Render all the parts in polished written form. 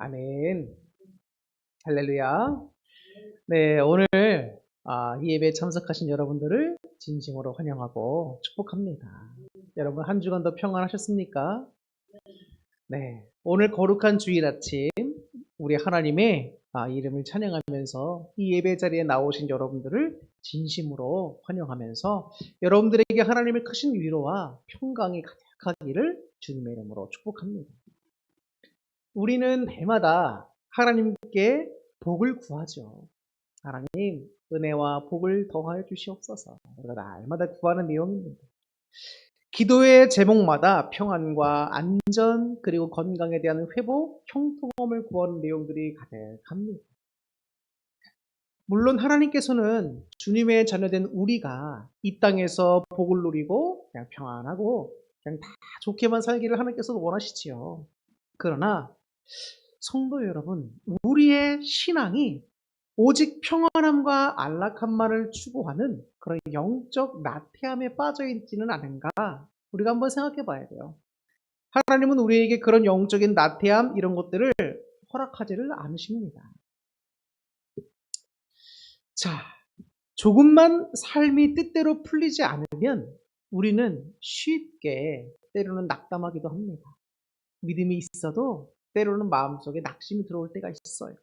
아멘. 할렐루야. 네, 오늘 이 예배에 참석하신 여러분들을 진심으로 환영하고 축복합니다. 여러분 한 주간도 평안하셨습니까? 네, 오늘 거룩한 주일 아침 우리 하나님의 이름을 찬양하면서 이 예배 자리에 나오신 여러분들을 진심으로 환영하면서 여러분들에게 하나님의 크신 위로와 평강이 가득하기를 주님의 이름으로 축복합니다. 우리는 해마다 하나님께 복을 구하죠. 하나님, 은혜와 복을 더하여 주시옵소서. 우리가 날마다 구하는 내용입니다. 기도의 제목마다 평안과 안전 그리고 건강에 대한 회복, 형통함을 구하는 내용들이 가득합니다. 물론 하나님께서는 주님의 자녀된 우리가 이 땅에서 복을 누리고 그냥 평안하고 그냥 다 좋게만 살기를 하나님께서 원하시지요. 그러나 성도 여러분, 우리의 신앙이 오직 평안함과 안락함만을 추구하는 그런 영적 나태함에 빠져 있지는 않은가? 우리가 한번 생각해 봐야 돼요. 하나님은 우리에게 그런 영적인 나태함 이런 것들을 허락하지를 않으십니다. 자, 조금만 삶이 뜻대로 풀리지 않으면 우리는 쉽게 때로는 낙담하기도 합니다. 믿음이 있어도 때로는 마음속에 낙심이 들어올 때가 있어요.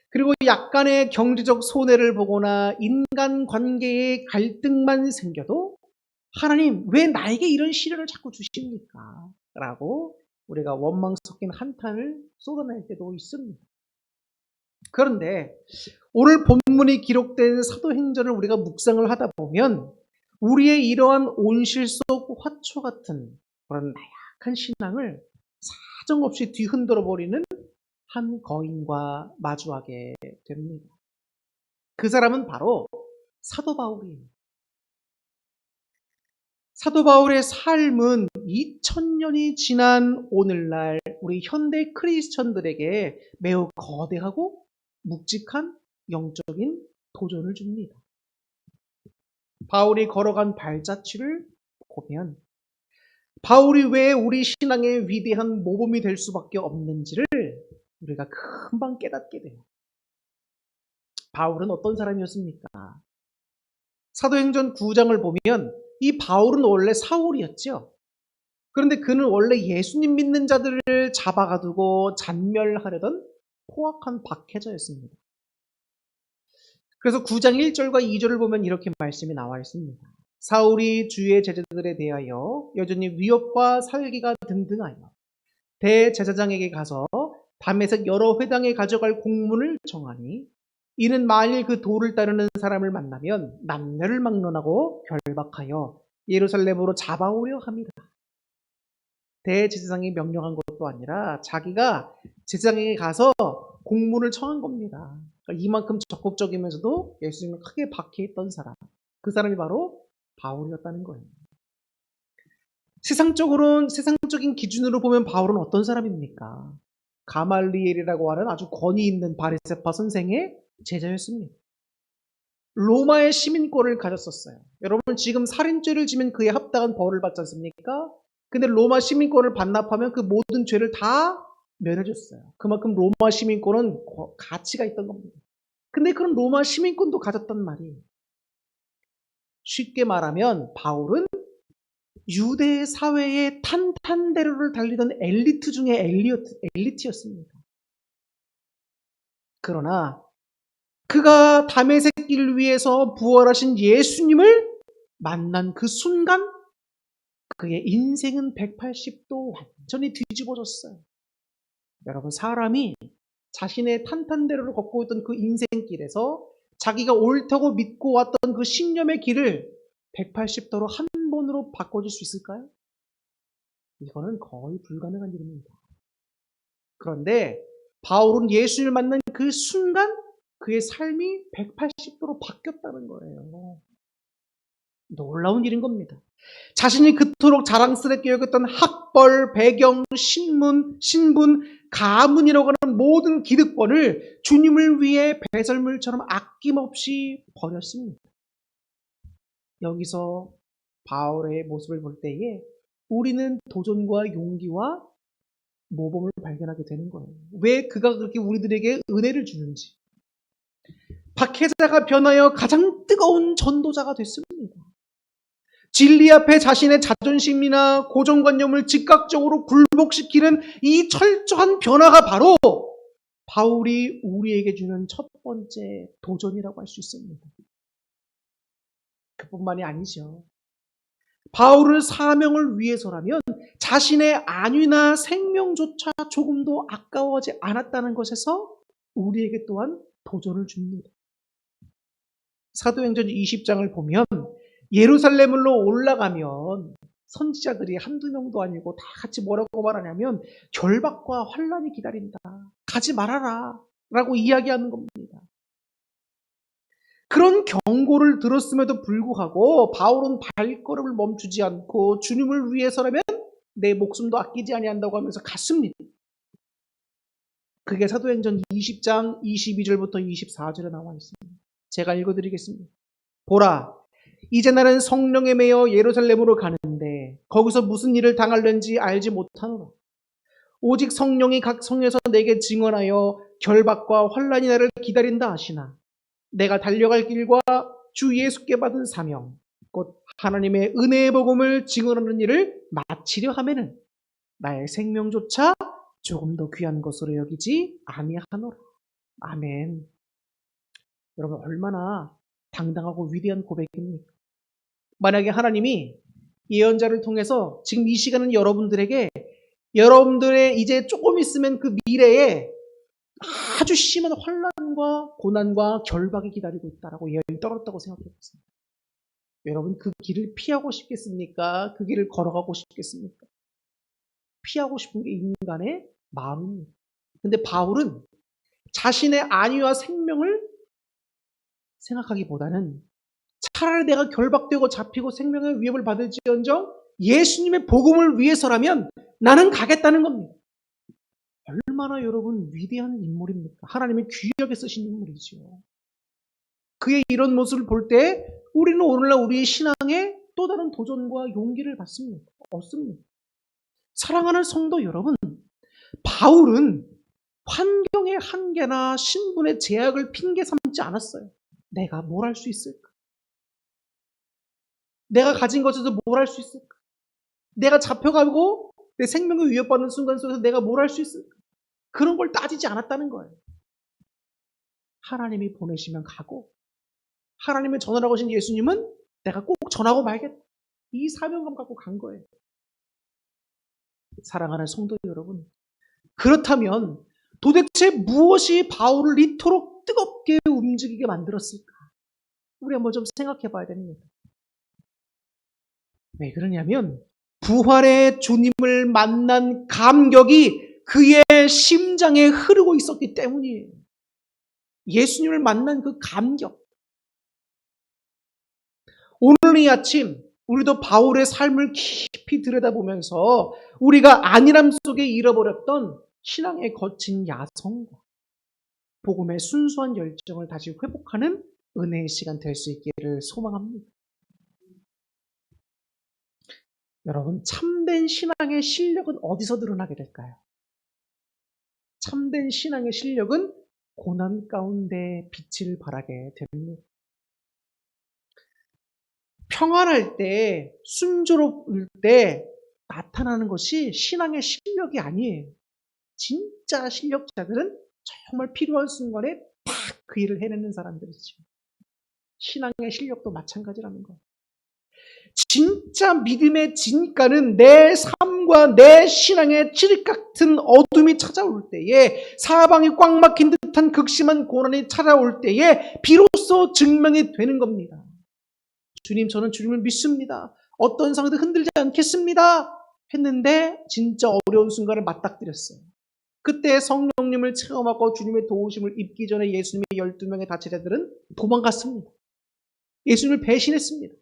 그리고 약간의 경제적 손해를 보거나 인간관계의 갈등만 생겨도 하나님 왜 나에게 이런 시련을 자꾸 주십니까? 라고 우리가 원망 섞인 한탄을 쏟아낼 때도 있습니다. 그런데 오늘 본문이 기록된 사도행전을 우리가 묵상을 하다 보면 우리의 이러한 온실 속 화초 같은 그런 나약한 신앙을 사정없이 뒤흔들어 버리는 한 거인과 마주하게 됩니다. 그 사람은 바로 사도 바울이에요. 사도 바울의 삶은 2000년이 지난 오늘날 우리 현대 크리스천들에게 매우 거대하고 묵직한 영적인 도전을 줍니다. 바울이 걸어간 발자취를 보면 바울이 왜 우리 신앙의 위대한 모범이 될 수밖에 없는지를 우리가 금방 깨닫게 돼요. 바울은 어떤 사람이었습니까? 사도행전 9장을 보면 이 바울은 원래 사울이었죠. 그런데 그는 원래 예수님 믿는 자들을 잡아가두고 잔멸하려던 포악한 박해자였습니다. 그래서 9장 1절과 2절을 보면 이렇게 말씀이 나와 있습니다. 사울이 주의 제자들에 대하여 여전히 위협과 살기가 등등하여 대제사장에게 가서 다메섹 여러 회당에 가져갈 공문을 정하니 이는 만일 그 도를 따르는 사람을 만나면 남녀를 막론하고 결박하여 예루살렘으로 잡아오려 합니다. 대제사장이 명령한 것도 아니라 자기가 제사장에게 가서 공문을 청한 겁니다. 그러니까 이만큼 적극적이면서도 예수님을 크게 박해했던 사람, 그 사람이 바로 바울이었다는 거예요. 세상적인 기준으로 보면 바울은 어떤 사람입니까? 가말리엘이라고 하는 아주 권위 있는 바리새파 선생의 제자였습니다. 로마의 시민권을 가졌었어요. 여러분 지금 살인죄를 지면 그에 합당한 벌을 받지 않습니까? 근데 로마 시민권을 반납하면 그 모든 죄를 다 면해줬어요. 그만큼 로마 시민권은 가치가 있던 겁니다. 근데 그런 로마 시민권도 가졌단 말이에요. 쉽게 말하면 바울은 유대 사회의 탄탄대로를 달리던 엘리트 중에 엘리트였습니다. 그러나 그가 다메섹 길 위에서 부활하신 예수님을 만난 그 순간 그의 인생은 180도 완전히 뒤집어졌어요. 여러분 사람이 자신의 탄탄대로를 걷고 있던 그 인생길에서 자기가 옳다고 믿고 왔던 그 신념의 길을 180도로 한 번으로 바꿔줄 수 있을까요? 이거는 거의 불가능한 일입니다. 그런데 바울은 예수를 만난 그 순간 그의 삶이 180도로 바뀌었다는 거예요. 놀라운 일인 겁니다. 자신이 그토록 자랑스럽게 여겼던 학벌, 배경, 신분, 가문이라고 하는 모든 기득권을 주님을 위해 배설물처럼 아낌없이 버렸습니다. 여기서 바울의 모습을 볼 때에 우리는 도전과 용기와 모범을 발견하게 되는 거예요. 왜 그가 그렇게 우리들에게 은혜를 주는지. 박해자가 변하여 가장 뜨거운 전도자가 됐습니다. 진리 앞에 자신의 자존심이나 고정관념을 즉각적으로 굴복시키는 이 철저한 변화가 바로 바울이 우리에게 주는 첫 번째 도전이라고 할 수 있습니다. 그뿐만이 아니죠. 바울은 사명을 위해서라면 자신의 안위나 생명조차 조금도 아까워하지 않았다는 것에서 우리에게 또한 도전을 줍니다. 사도행전 20장을 보면 예루살렘으로 올라가면 선지자들이 한두 명도 아니고 다 같이 뭐라고 말하냐면 결박과 환란이 기다린다. 가지 말아라 라고 이야기하는 겁니다. 그런 경고를 들었음에도 불구하고 바울은 발걸음을 멈추지 않고 주님을 위해서라면 내 목숨도 아끼지 아니한다고 하면서 갔습니다. 그게 사도행전 20장 22절부터 24절에 나와 있습니다. 제가 읽어드리겠습니다. 보라, 이제 나는 성령에 매여 예루살렘으로 가는데 거기서 무슨 일을 당할는지 알지 못하노라. 오직 성령이 각 성에서 내게 증언하여 결박과 환란이 나를 기다린다 하시나 내가 달려갈 길과 주 예수께 받은 사명 곧 하나님의 은혜의 복음을 증언하는 일을 마치려 하면은 나의 생명조차 조금 더 귀한 것으로 여기지 아니하노라. 아멘. 여러분 얼마나 당당하고 위대한 고백입니까? 만약에 하나님이 예언자를 통해서 지금 이 시간은 여러분들에게 여러분들의 이제 조금 있으면 그 미래에 아주 심한 환란과 고난과 결박이 기다리고 있다라고 예언이 떨었다고 생각해 보세요. 여러분 그 길을 피하고 싶겠습니까? 그 길을 걸어가고 싶겠습니까? 피하고 싶은 게 인간의 마음입니다. 근데 바울은 자신의 안위와 생명을 생각하기보다는 차라리 내가 결박되고 잡히고 생명의 위협을 받을지언정 예수님의 복음을 위해서라면 나는 가겠다는 겁니다. 얼마나 여러분 위대한 인물입니까? 하나님이 귀하게 쓰신 인물이죠. 그의 이런 모습을 볼 때 우리는 오늘날 우리의 신앙에 또 다른 도전과 용기를 얻습니다. 사랑하는 성도 여러분, 바울은 환경의 한계나 신분의 제약을 핑계 삼지 않았어요. 내가 뭘 할 수 있을까? 내가 가진 것에서 뭘 할 수 있을까? 내가 잡혀가고 내 생명을 위협받는 순간 속에서 내가 뭘 할 수 있을까? 그런 걸 따지지 않았다는 거예요. 하나님이 보내시면 가고 하나님의 전하라고 하신 예수님은 내가 꼭 전하고 말겠다. 이 사명감 갖고 간 거예요. 사랑하는 성도 여러분, 그렇다면 도대체 무엇이 바울을 이토록 뜨겁게 움직이게 만들었을까? 우리 한번 좀 생각해 봐야 됩니다. 왜 그러냐면 부활의 주님을 만난 감격이 그의 심장에 흐르고 있었기 때문이에요. 예수님을 만난 그 감격. 오늘 이 아침 우리도 바울의 삶을 깊이 들여다보면서 우리가 안일함 속에 잃어버렸던 신앙의 거친 야성과 복음의 순수한 열정을 다시 회복하는 은혜의 시간 될 수 있기를 소망합니다. 여러분, 참된 신앙의 실력은 어디서 드러나게 될까요? 참된 신앙의 실력은 고난 가운데 빛을 발하게 됩니다. 평안할 때, 순조로울 때 나타나는 것이 신앙의 실력이 아니에요. 진짜 실력자들은 정말 필요한 순간에 팍 그 일을 해내는 사람들이죠. 신앙의 실력도 마찬가지라는 거예요. 진짜 믿음의 진가는 내 삶과 내 신앙의 칠흑 같은 어둠이 찾아올 때에, 사방이 꽉 막힌 듯한 극심한 고난이 찾아올 때에 비로소 증명이 되는 겁니다. 주님, 저는 주님을 믿습니다. 어떤 상황도 흔들리지 않겠습니다. 했는데 진짜 어려운 순간을 맞닥뜨렸어요. 그때 성령님을 체험하고 주님의 도우심을 입기 전에 예수님의 12명의 다제자들은 도망갔습니다. 예수님을 배신했습니다.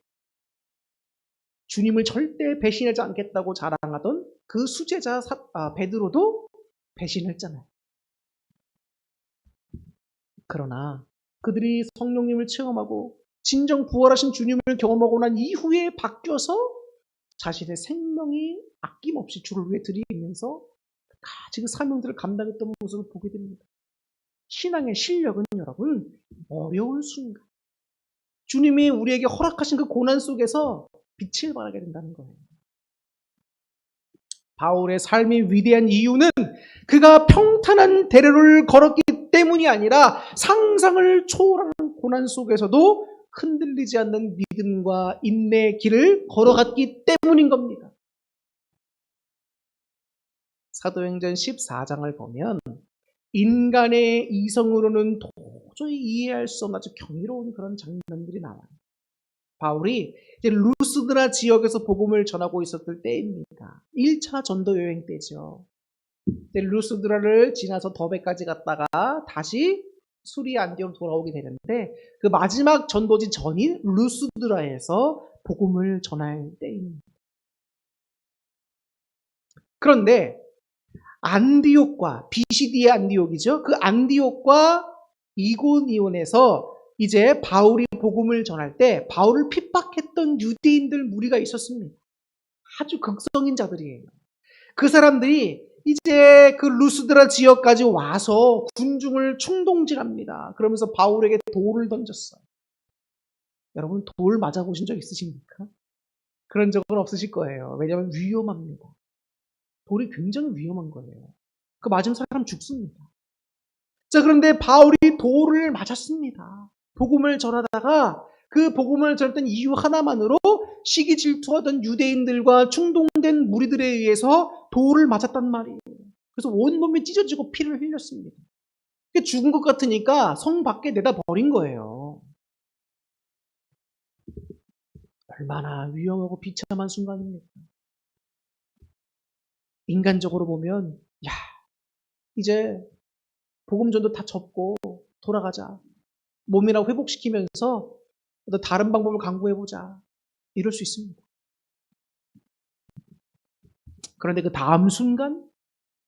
주님을 절대 배신하지 않겠다고 자랑하던 그 수제자 베드로도 배신했잖아요. 그러나 그들이 성령님을 체험하고 진정 부활하신 주님을 경험하고 난 이후에 바뀌어서 자신의 생명이 아낌없이 주를 위해 드리면서 가지 그 사명들을 감당했던 모습을 보게 됩니다. 신앙의 실력은 여러분 어려운 순간 주님이 우리에게 허락하신 그 고난 속에서 빛을 발하게 된다는 거예요. 바울의 삶이 위대한 이유는 그가 평탄한 대로를 걸었기 때문이 아니라 상상을 초월하는 고난 속에서도 흔들리지 않는 믿음과 인내의 길을 걸어갔기 때문인 겁니다. 사도행전 14장을 보면 인간의 이성으로는 도저히 이해할 수 없는 아주 경이로운 그런 장면들이 나와요. 바울이 이제 루스드라 지역에서 복음을 전하고 있었을 때입니다. 1차 전도 여행 때죠. 루스드라를 지나서 더베까지 갔다가 다시 수리 안디옥으로 돌아오게 되는데 그 마지막 전도지 전인 루스드라에서 복음을 전할 때입니다. 그런데 안디옥과 비시디의 안디옥이죠. 그 안디옥과 이고니온에서 이제 바울이 복음을 전할 때 바울을 핍박했던 유대인들 무리가 있었습니다. 아주 극성인 자들이에요. 그 사람들이 이제 그 루스드라 지역까지 와서 군중을 충동질합니다. 그러면서 바울에게 돌을 던졌어요. 여러분 돌 맞아보신 적 있으십니까? 그런 적은 없으실 거예요. 왜냐하면 위험합니다. 돌이 굉장히 위험한 거예요. 그 맞은 사람 죽습니다. 자, 그런데 바울이 돌을 맞았습니다. 복음을 전하다가 그 복음을 전했던 이유 하나만으로 시기 질투하던 유대인들과 충동된 무리들에 의해서 돌을 맞았단 말이에요. 그래서 온몸이 찢어지고 피를 흘렸습니다. 죽은 것 같으니까 성 밖에 내다 버린 거예요. 얼마나 위험하고 비참한 순간입니까? 인간적으로 보면 야, 이제 복음전도 다 접고 돌아가자. 몸이나 회복시키면서 다른 방법을 강구해보자. 이럴 수 있습니다. 그런데 그 다음 순간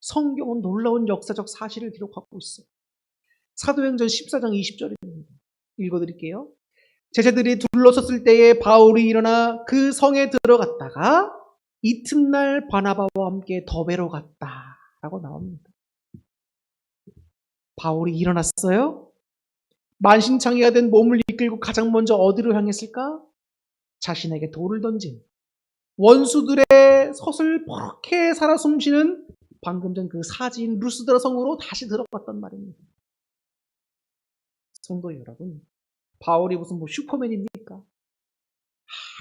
성경은 놀라운 역사적 사실을 기록하고 있어요. 사도행전 14장 20절입니다. 읽어드릴게요. 제자들이 둘러섰을 때에 바울이 일어나 그 성에 들어갔다가 이튿날 바나바와 함께 더베로 갔다라고 나옵니다. 바울이 일어났어요. 만신창이가 된 몸을 이끌고 가장 먼저 어디로 향했을까? 자신에게 돌을 던진 원수들의 섯을 버렇게 살아 숨쉬는 방금 전 그 사지인 루스드라 성으로 다시 들어갔단 말입니다. 성도 여러분, 바울이 무슨 슈퍼맨입니까?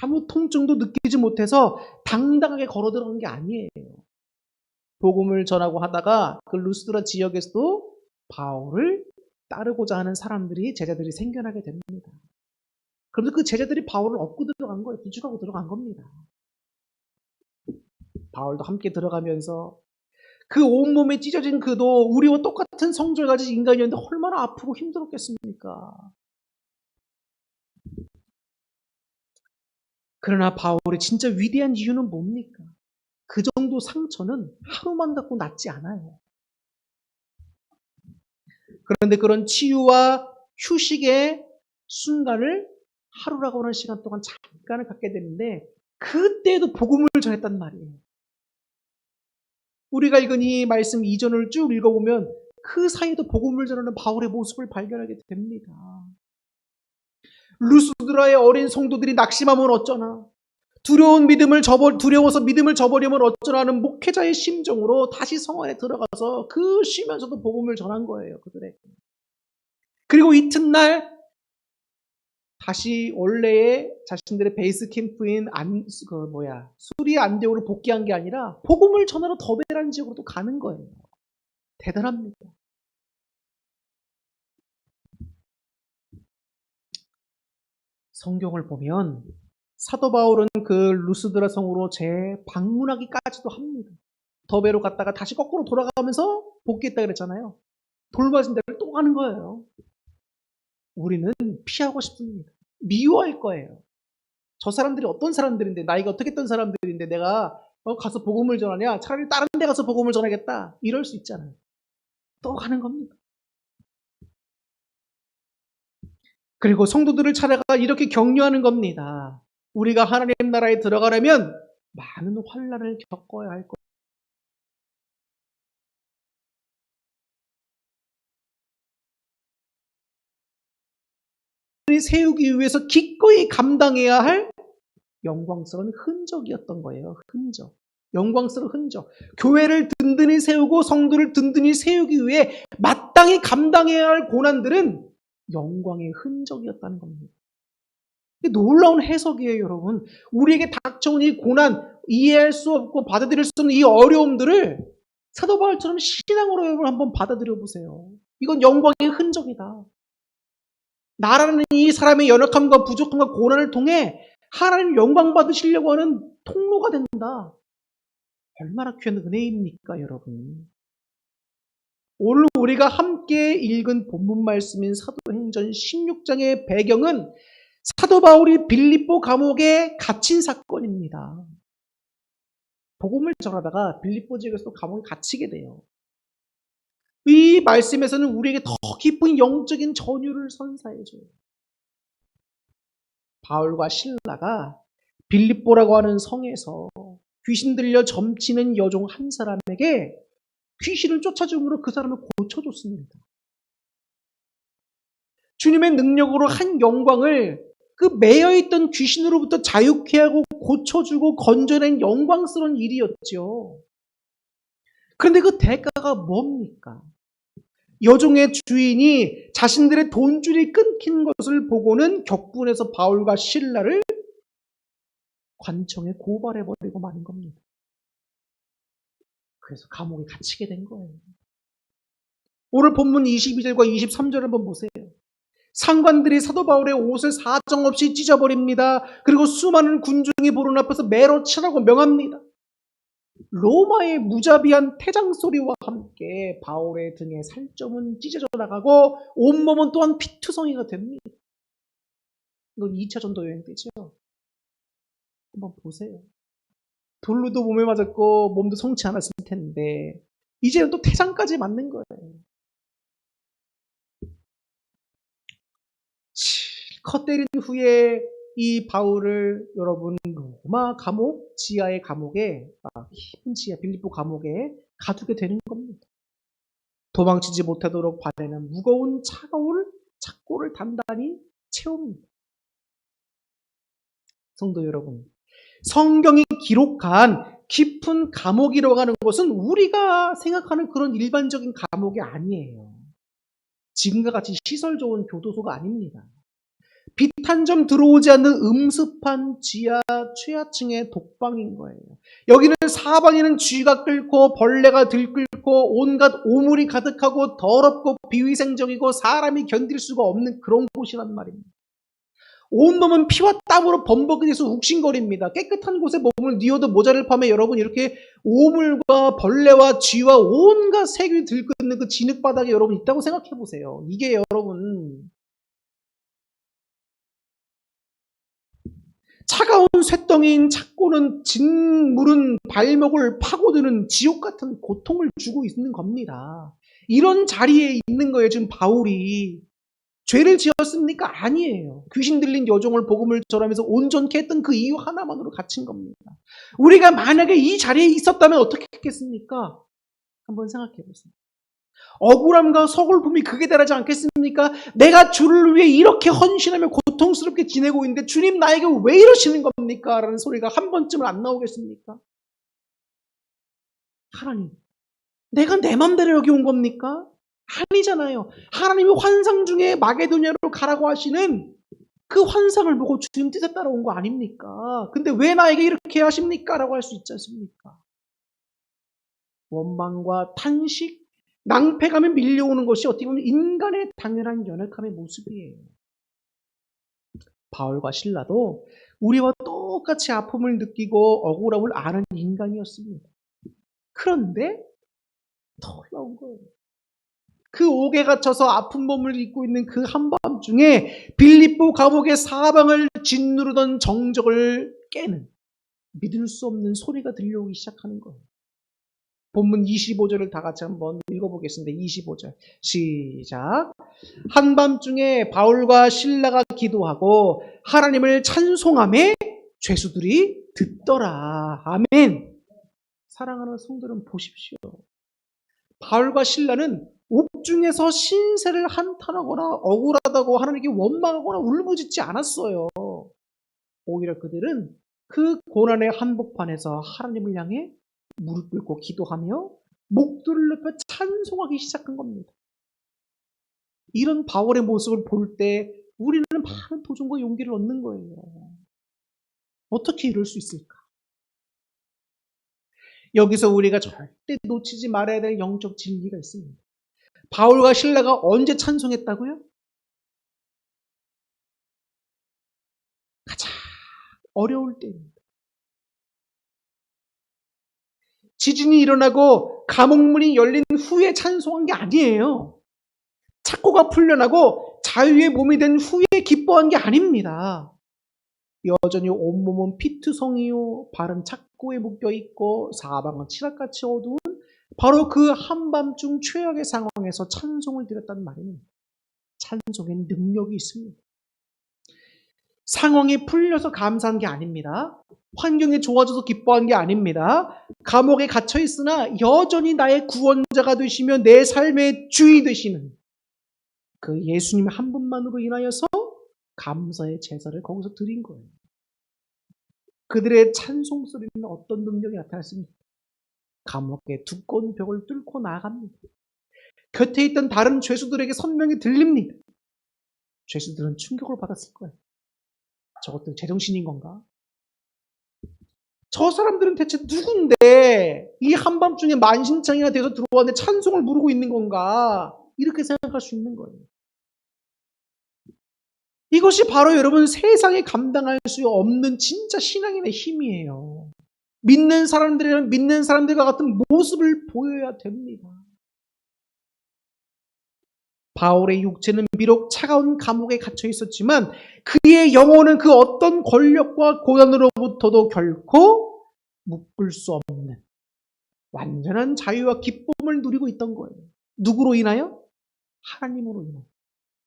아무 통증도 느끼지 못해서 당당하게 걸어 들어간 게 아니에요. 복음을 전하고 하다가 그 루스드라 지역에서도 바울을 따르고자 하는 제자들이 생겨나게 됩니다. 그런데 그 제자들이 바울을 업고 들어간 거예요. 부축하고 들어간 겁니다. 바울도 함께 들어가면서 그 온몸에 찢어진 그도 우리와 똑같은 성질 가진 인간이었는데 얼마나 아프고 힘들었겠습니까? 그러나 바울이 진짜 위대한 이유는 뭡니까? 그 정도 상처는 하루만 갖고 낫지 않아요. 그런데 그런 치유와 휴식의 순간을 하루라고 하는 시간 동안 잠깐을 갖게 되는데 그때도 복음을 전했단 말이에요. 우리가 읽은 이 말씀 이전을 쭉 읽어보면 그 사이에도 복음을 전하는 바울의 모습을 발견하게 됩니다. 루스드라의 어린 성도들이 낙심하면 어쩌나, 두려워서 믿음을 저버리면 어쩌나 하는 목회자의 심정으로 다시 성 안에 들어가서 그 쉬면서도 복음을 전한 거예요, 그들에게. 그리고 이튿날 다시 원래의 자신들의 베이스 캠프인 수리 안디옥으로 복귀한 게 아니라 복음을 전하러 더베라는 지역으로 또 가는 거예요. 대단합니다. 성경을 보면 사도 바울은 그 루스드라 성으로 재방문하기까지도 합니다. 더베로 갔다가 다시 거꾸로 돌아가면서 복귀했다 그랬잖아요. 돌맞은 데를 또 가는 거예요. 우리는 피하고 싶습니다. 미워할 거예요. 저 사람들이 어떤 사람들인데, 나이가 어떻게 했던 사람들인데 내가 가서 복음을 전하냐? 차라리 다른 데 가서 복음을 전하겠다. 이럴 수 있잖아요. 또 가는 겁니다. 그리고 성도들을 찾아가 이렇게 격려하는 겁니다. 우리가 하나님 나라에 들어가려면 많은 환난을 겪어야 할 것. 든든히 세우기 위해서 기꺼이 감당해야 할 영광스러운 흔적이었던 거예요. 흔적. 영광스러운 흔적. 교회를 든든히 세우고 성도를 든든히 세우기 위해 마땅히 감당해야 할 고난들은 영광의 흔적이었다는 겁니다. 놀라운 해석이에요, 여러분. 우리에게 닥쳐온 이 고난, 이해할 수 없고 받아들일 수 없는 이 어려움들을 사도 바울처럼 신앙으로 여러분 한번 받아들여 보세요. 이건 영광의 흔적이다. 나라는 이 사람의 연약함과 부족함과 고난을 통해 하나님 영광 받으시려고 하는 통로가 된다. 얼마나 귀한 은혜입니까, 여러분. 오늘 우리가 함께 읽은 본문 말씀인 사도행전 16장의 배경은 사도 바울이 빌립보 감옥에 갇힌 사건입니다. 복음을 전하다가 빌립보 지역에서 감옥에 갇히게 돼요. 이 말씀에서는 우리에게 더 깊은 영적인 전율을 선사해줘요. 바울과 실라가 빌립보라고 하는 성에서 귀신 들려 점치는 여종 한 사람에게 귀신을 쫓아줌으로 그 사람을 고쳐줬습니다. 주님의 능력으로 한 영광을 그 매여있던 귀신으로부터 자유케 하고 고쳐주고 건져낸 영광스러운 일이었죠. 그런데 그 대가가 뭡니까? 여종의 주인이 자신들의 돈줄이 끊긴 것을 보고는 격분해서 바울과 실라를 관청에 고발해버리고 마는 겁니다. 그래서 감옥에 갇히게 된 거예요. 오늘 본문 22절과 23절 한번 보세요. 상관들이 사도 바울의 옷을 사정없이 찢어버립니다. 그리고 수많은 군중이 보는 앞에서 매로 치라고 명합니다. 로마의 무자비한 태장 소리와 함께 바울의 등에 살점은 찢어져 나가고 온몸은 또한 피투성이가 됩니다. 이건 2차 전도 여행 때죠. 한번 보세요. 돌로도 몸에 맞았고 몸도 성치 않았을 텐데 이제는 또 태장까지 맞는 거예요. 실컷 때린 후에 이 바울을 여러분 로마 감옥, 지하의 감옥에, 깊은 지하 빌립보 감옥에 가두게 되는 겁니다. 도망치지 못하도록 발에는 무거운 차가운 착고를 단단히 채웁니다. 성도 여러분, 성경이 기록한 깊은 감옥이라고 하는 것은 우리가 생각하는 그런 일반적인 감옥이 아니에요. 지금과 같이 시설 좋은 교도소가 아닙니다. 빛 한 점 들어오지 않는 음습한 지하 최하층의 독방인 거예요. 여기는 사방에는 쥐가 끓고 벌레가 들끓고 온갖 오물이 가득하고 더럽고 비위생적이고 사람이 견딜 수가 없는 그런 곳이란 말입니다. 온몸은 피와 땀으로 범벅돼서 욱신거립니다. 깨끗한 곳에 몸을 뉘어도 모자를 파며 여러분 이렇게 오물과 벌레와 쥐와 온갖 세균이 들끓는 그 진흙바닥에 여러분 있다고 생각해 보세요. 이게 여러분 차가운 쇳덩이인 착고는 진물은 발목을 파고드는 지옥 같은 고통을 주고 있는 겁니다. 이런 자리에 있는 거예요. 지금 바울이. 죄를 지었습니까? 아니에요. 귀신 들린 여종을 복음을 전하면서 온전케 했던 그 이유 하나만으로 갇힌 겁니다. 우리가 만약에 이 자리에 있었다면 어떻게 했겠습니까? 한번 생각해 보세요. 억울함과 서글픔이 극에 달하지 않겠습니까? 내가 주를 위해 이렇게 헌신하며 고통스럽게 지내고 있는데 주님 나에게 왜 이러시는 겁니까? 라는 소리가 한 번쯤은 안 나오겠습니까? 하나님, 내가 내 맘대로 여기 온 겁니까? 아니잖아요. 하나님이 환상 중에 마게도냐로 가라고 하시는 그 환상을 보고 주님 뜻에 따라온 거 아닙니까? 근데 왜 나에게 이렇게 하십니까? 라고 할 수 있지 않습니까? 원망과 탄식, 낭패감에 밀려오는 것이 어떻게 보면 인간의 당연한 연약함의 모습이에요. 바울과 실라도 우리와 똑같이 아픔을 느끼고 억울함을 아는 인간이었습니다. 그런데 놀라운 거예요. 그 옥에 갇혀서 아픈 몸을 입고 있는 그 한밤중에 빌립보 감옥의 사방을 짓누르던 정적을 깨는 믿을 수 없는 소리가 들려오기 시작하는 거예요. 본문 25절을 다 같이 한번 읽어보겠습니다. 25절 시작. 한밤중에 바울과 실라가 기도하고 하나님을 찬송하며 죄수들이 듣더라. 아멘. 사랑하는 성도는 보십시오. 바울과 실라는 옥중에서 신세를 한탄하거나 억울하다고 하나님께 원망하거나 울부짖지 않았어요. 오히려 그들은 그 고난의 한복판에서 하나님을 향해 무릎 꿇고 기도하며 목도를 높여 찬송하기 시작한 겁니다. 이런 바울의 모습을 볼 때 우리는 많은 도전과 용기를 얻는 거예요. 어떻게 이럴 수 있을까? 여기서 우리가 절대 놓치지 말아야 될 영적 진리가 있습니다. 바울과 실라가 언제 찬송했다고요? 가장 어려울 때입니다. 지진이 일어나고 감옥문이 열린 후에 찬송한 게 아니에요. 착고가 풀려나고 자유의 몸이 된 후에 기뻐한 게 아닙니다. 여전히 온몸은 피투성이요 발은 착고에 묶여있고 사방은 칠흑같이 어두운 바로 그 한밤중 최악의 상황에서 찬송을 드렸단 말입니다. 찬송에는 능력이 있습니다. 상황이 풀려서 감사한 게 아닙니다. 환경이 좋아져서 기뻐한 게 아닙니다. 감옥에 갇혀 있으나 여전히 나의 구원자가 되시며 내 삶의 주인 되시는 그 예수님 한 분만으로 인하여서 감사의 제사를 거기서 드린 거예요. 그들의 찬송 소리는 어떤 능력이 나타났습니까? 감옥의 두꺼운 벽을 뚫고 나아갑니다. 곁에 있던 다른 죄수들에게 선명히 들립니다. 죄수들은 충격을 받았을 거예요. 저것들 제정신인 건가? 저 사람들은 대체 누군데 이 한밤중에 만신창이가 돼서 들어왔는데 찬송을 부르고 있는 건가? 이렇게 생각할 수 있는 거예요. 이것이 바로 여러분 세상에 감당할 수 없는 진짜 신앙인의 힘이에요. 믿는 사람들이란 믿는 사람들과 같은 모습을 보여야 됩니다. 바울의 육체는 비록 차가운 감옥에 갇혀 있었지만 그의 영혼은 그 어떤 권력과 고난으로부터도 결코 묶을 수 없는 완전한 자유와 기쁨을 누리고 있던 거예요. 누구로 인하여? 하나님으로 인하여.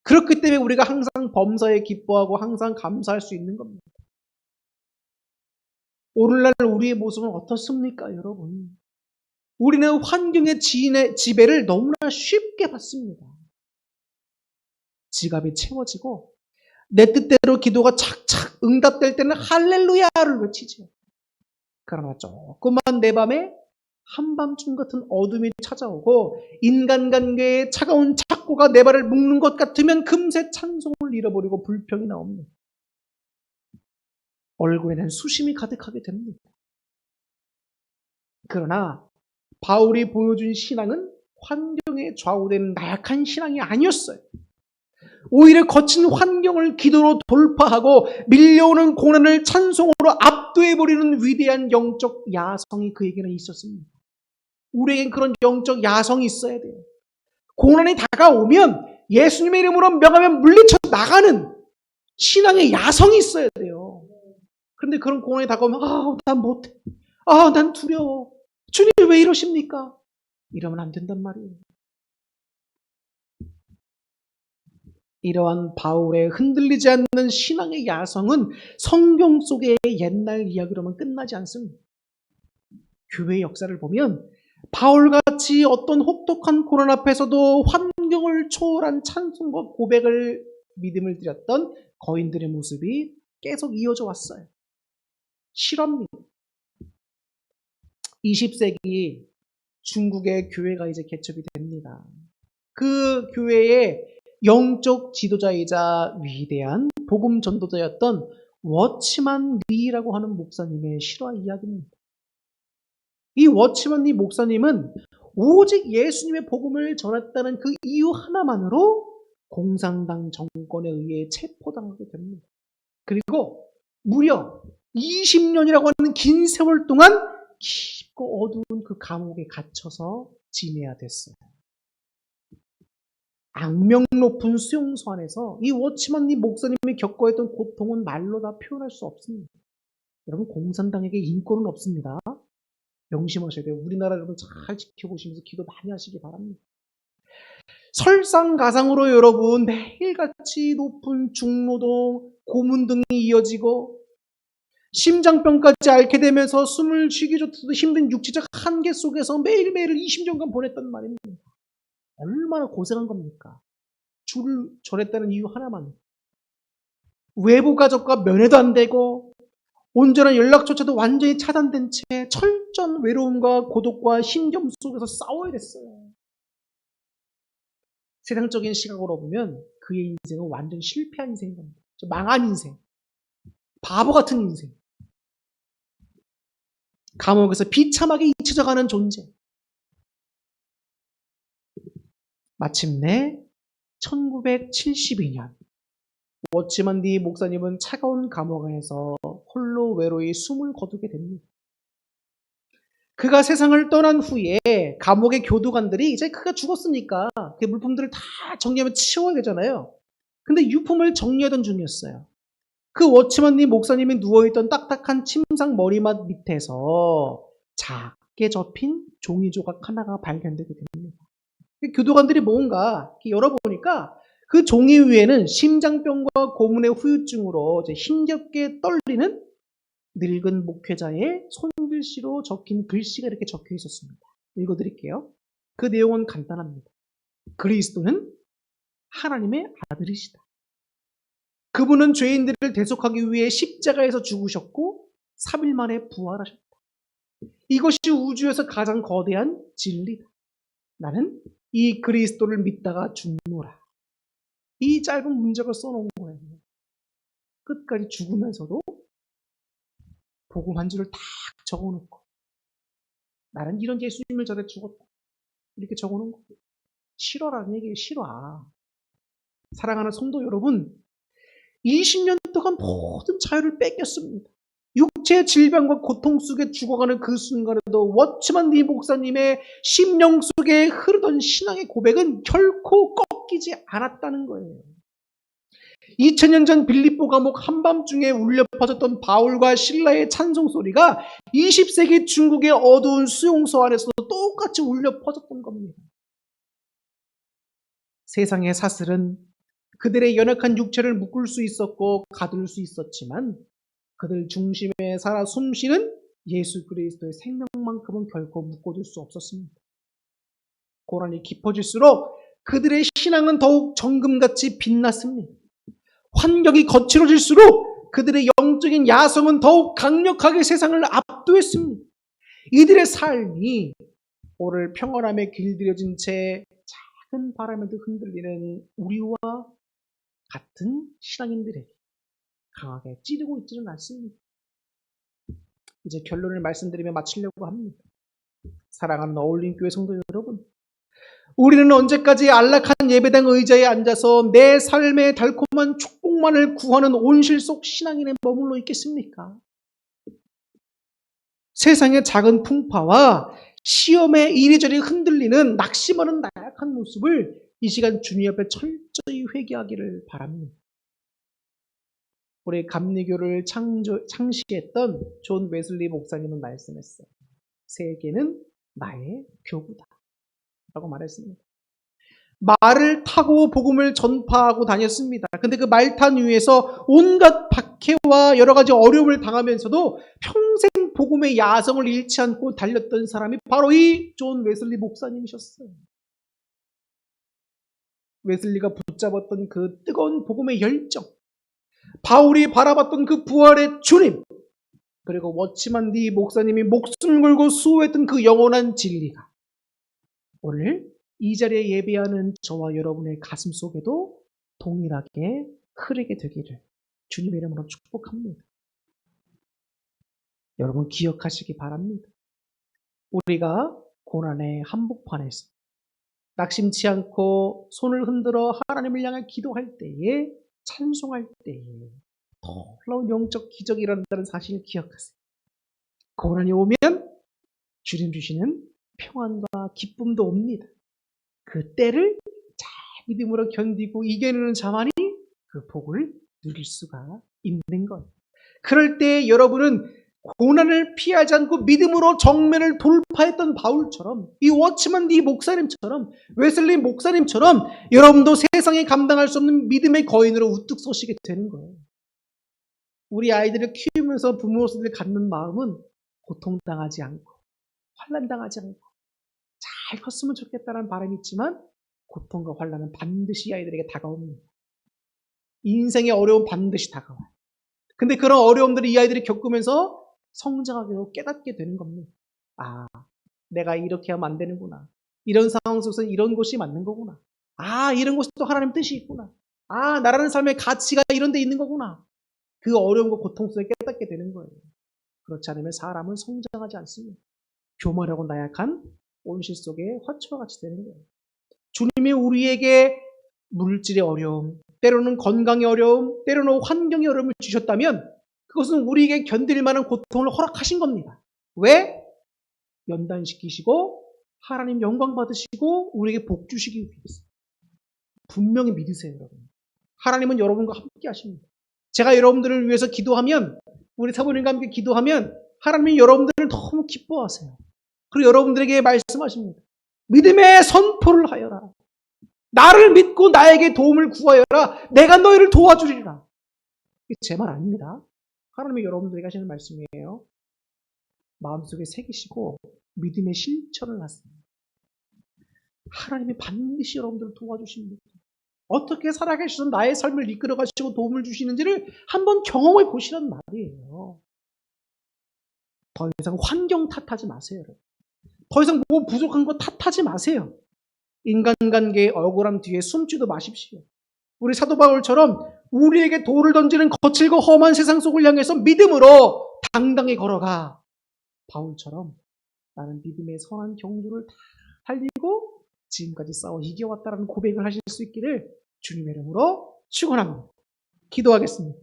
그렇기 때문에 우리가 항상 범사에 기뻐하고 항상 감사할 수 있는 겁니다. 오늘날 우리의 모습은 어떻습니까, 여러분? 우리는 환경의 지배를 너무나 쉽게 받습니다. 지갑이 채워지고 내 뜻대로 기도가 착착 응답될 때는 할렐루야를 외치죠. 그러나 조그만 내 밤에 한밤중 같은 어둠이 찾아오고 인간관계의 차가운 착고가 내 발을 묶는 것 같으면 금세 찬송을 잃어버리고 불평이 나옵니다. 얼굴에는 수심이 가득하게 됩니다. 그러나 바울이 보여준 신앙은 환경에 좌우된 나약한 신앙이 아니었어요. 오히려 거친 환경을 기도로 돌파하고 밀려오는 고난을 찬송으로 압도해버리는 위대한 영적 야성이 그에게는 있었습니다. 우리에겐 그런 영적 야성이 있어야 돼요. 고난이 다가오면 예수님의 이름으로 명하면 물리쳐 나가는 신앙의 야성이 있어야 돼요. 그런데 그런 고난이 다가오면 난 못해. 난 두려워. 주님 왜 이러십니까? 이러면 안 된단 말이에요. 이러한 바울의 흔들리지 않는 신앙의 야성은 성경 속의 옛날 이야기로만 끝나지 않습니다. 교회의 역사를 보면 바울같이 어떤 혹독한 고난 앞에서도 환경을 초월한 찬송과 고백을 믿음을 드렸던 거인들의 모습이 계속 이어져 왔어요. 실화입니다. 20세기 중국의 교회가 이제 개척이 됩니다. 그 교회의 영적 지도자이자 위대한 복음 전도자였던 워치만 리라고 하는 목사님의 실화 이야기입니다. 이 워치만 리 목사님은 오직 예수님의 복음을 전했다는 그 이유 하나만으로 공산당 정권에 의해 체포당하게 됩니다. 그리고 무려 20년이라고 하는 긴 세월 동안 깊고 어두운 그 감옥에 갇혀서 지내야 됐어요. 악명 높은 수용소 안에서 이 워치만 리 목사님이 겪어했던 고통은 말로 다 표현할 수 없습니다. 여러분, 공산당에게 인권은 없습니다. 명심하셔야 돼요. 우리나라 여러분 잘 지켜보시면서 기도 많이 하시기 바랍니다. 설상가상으로 여러분 매일같이 높은 중노동, 고문 등이 이어지고 심장병까지 앓게 되면서 숨을 쉬기조차도 힘든 육체적 한계 속에서 매일매일 20년간 보냈단 말입니다. 얼마나 고생한 겁니까? 주를 전했다는 이유 하나만. 외부 가족과 면회도 안 되고 온전한 연락조차도 완전히 차단된 채 철저한 외로움과 고독과 힘겨움 속에서 싸워야 됐어요. 세상적인 시각으로 보면 그의 인생은 완전 실패한 인생인 겁니다. 망한 인생. 바보 같은 인생. 감옥에서 비참하게 잊혀져가는 존재. 마침내 1972년 워치먼 디 목사님은 차가운 감옥 안에서 홀로 외로이 숨을 거두게 됩니다. 그가 세상을 떠난 후에 감옥의 교도관들이 이제 그가 죽었으니까 그 물품들을 다 정리하면 치워야 되잖아요. 근데 유품을 정리하던 중이었어요. 그 워치먼 디 목사님이 누워있던 딱딱한 침상 머리맡 밑에서 작게 접힌 종이 조각 하나가 발견되게 됩니다. 교도관들이 뭔가 열어보니까 그 종이 위에는 심장병과 고문의 후유증으로 이제 힘겹게 떨리는 늙은 목회자의 손글씨로 적힌 글씨가 이렇게 적혀 있었습니다. 읽어드릴게요. 그 내용은 간단합니다. 그리스도는 하나님의 아들이시다. 그분은 죄인들을 대속하기 위해 십자가에서 죽으셨고 3일 만에 부활하셨다. 이것이 우주에서 가장 거대한 진리다. 나는 이 그리스도를 믿다가 죽노라. 이 짧은 문장을 써놓은 거예요. 끝까지 죽으면서도 복음 한 줄을 딱 적어놓고 나는 이런 예수님을 전해 죽었다. 이렇게 적어놓은 거예요. 실화라는 얘기예요. 실화. 사랑하는 성도 여러분, 20년 동안 모든 자유를 뺏겼습니다. 육체의 질병과 고통 속에 죽어가는 그 순간에도 워치먼 디 목사님의 심령 속에 흐르던 신앙의 고백은 결코 꺾이지 않았다는 거예요. 2000년 전 빌립보 감옥 한밤중에 울려 퍼졌던 바울과 실라의 찬송 소리가 20세기 중국의 어두운 수용소 안에서도 똑같이 울려 퍼졌던 겁니다. 세상의 사슬은 그들의 연약한 육체를 묶을 수 있었고 가둘 수 있었지만 그들 중심에 살아 숨쉬는 예수 그리스도의 생명만큼은 결코 묶어둘 수 없었습니다. 고난이 깊어질수록 그들의 신앙은 더욱 정금같이 빛났습니다. 환경이 거칠어질수록 그들의 영적인 야성은 더욱 강력하게 세상을 압도했습니다. 이들의 삶이 오늘 평안함에 길들여진 채 작은 바람에도 흔들리는 우리와 같은 신앙인들에게 강하게 찌르고 있지는 않습니다. 이제 결론을 말씀드리며 마치려고 합니다. 사랑하는 어울림교회 성도 여러분, 우리는 언제까지 안락한 예배당 의자에 앉아서 내 삶의 달콤한 축복만을 구하는 온실 속 신앙인에 머물러 있겠습니까? 세상의 작은 풍파와 시험에 이리저리 흔들리는 낙심하는 나약한 모습을 이 시간 주님 앞에 철저히 회개하기를 바랍니다. 우리 감리교를 창시했던 존 웨슬리 목사님은 말씀했어요. 세계는 나의 교구다 라고 말했습니다. 말을 타고 복음을 전파하고 다녔습니다. 근데 그 말탄 위에서 온갖 박해와 여러 가지 어려움을 당하면서도 평생 복음의 야성을 잃지 않고 달렸던 사람이 바로 이 존 웨슬리 목사님이셨어요. 웨슬리가 붙잡았던 그 뜨거운 복음의 열정, 바울이 바라봤던 그 부활의 주님, 그리고 워치먼 디 목사님이 목숨 걸고 수호했던 그 영원한 진리가 오늘 이 자리에 예배하는 저와 여러분의 가슴 속에도 동일하게 흐르게 되기를 주님의 이름으로 축복합니다. 여러분 기억하시기 바랍니다. 우리가 고난의 한복판에서 낙심치 않고 손을 흔들어 하나님을 향해 기도할 때에, 찬송할 때에 놀라운 영적 기적이 일어난다는 사실을 기억하세요. 고난이 오면 주님 주시는 평안과 기쁨도 옵니다. 그 때를 잘 믿음으로 견디고 이겨내는 자만이 그 복을 누릴 수가 있는 것. 그럴 때 여러분은 고난을 피하지 않고 믿음으로 정면을 돌파했던 바울처럼, 이 워치먼 디 목사님처럼, 웨슬리 목사님처럼 여러분도 세상에 감당할 수 없는 믿음의 거인으로 우뚝 서시게 되는 거예요. 우리 아이들을 키우면서 부모로서들 갖는 마음은 고통당하지 않고 환난당하지 않고 잘 컸으면 좋겠다는 바람이 있지만 고통과 환난은 반드시 이 아이들에게 다가옵니다. 인생의 어려움 반드시 다가와요. 근데 그런 어려움들을 이 아이들이 겪으면서 성장하게 되고 깨닫게 되는 겁니다. 아, 내가 이렇게 하면 안 되는구나. 이런 상황 속에서 이런 것이 맞는 거구나. 아, 이런 것이 또 하나님 뜻이 있구나. 아, 나라는 삶의 가치가 이런 데 있는 거구나. 그 어려움과 고통 속에 깨닫게 되는 거예요. 그렇지 않으면 사람은 성장하지 않습니다. 교만하고 나약한 온실 속의 화초와 같이 되는 거예요. 주님이 우리에게 물질의 어려움, 때로는 건강의 어려움, 때로는 환경의 어려움을 주셨다면 그것은 우리에게 견딜 만한 고통을 허락하신 겁니다. 왜? 연단시키시고 하나님 영광 받으시고 우리에게 복 주시기 위해서. 분명히 믿으세요, 여러분. 하나님은 여러분과 함께 하십니다. 제가 여러분들을 위해서 기도하면, 우리 사모님과 함께 기도하면 하나님이 여러분들을 너무 기뻐하세요. 그리고 여러분들에게 말씀하십니다. 믿음의 선포를 하여라. 나를 믿고 나에게 도움을 구하여라. 내가 너희를 도와주리라. 이게 제 말 아닙니다. 하나님이 여러분들에게 하시는 말씀이에요. 마음속에 새기시고 믿음의 실천을 하세요. 하나님이 반드시 여러분들을 도와주십니다. 어떻게 살아계셔서 나의 삶을 이끌어가시고 도움을 주시는지를 한번 경험해 보시란 말이에요. 더 이상 환경 탓하지 마세요. 더 이상 뭐 부족한 거 탓하지 마세요. 인간관계의 억울함 뒤에 숨지도 마십시오. 우리 사도 바울처럼 우리에게 돌을 던지는 거칠고 험한 세상 속을 향해서 믿음으로 당당히 걸어가. 바울처럼 나는 믿음의 선한 경주를 다 달리고 지금까지 싸워 이겨왔다라는 고백을 하실 수 있기를 주님의 이름으로 축원합니다. 기도하겠습니다.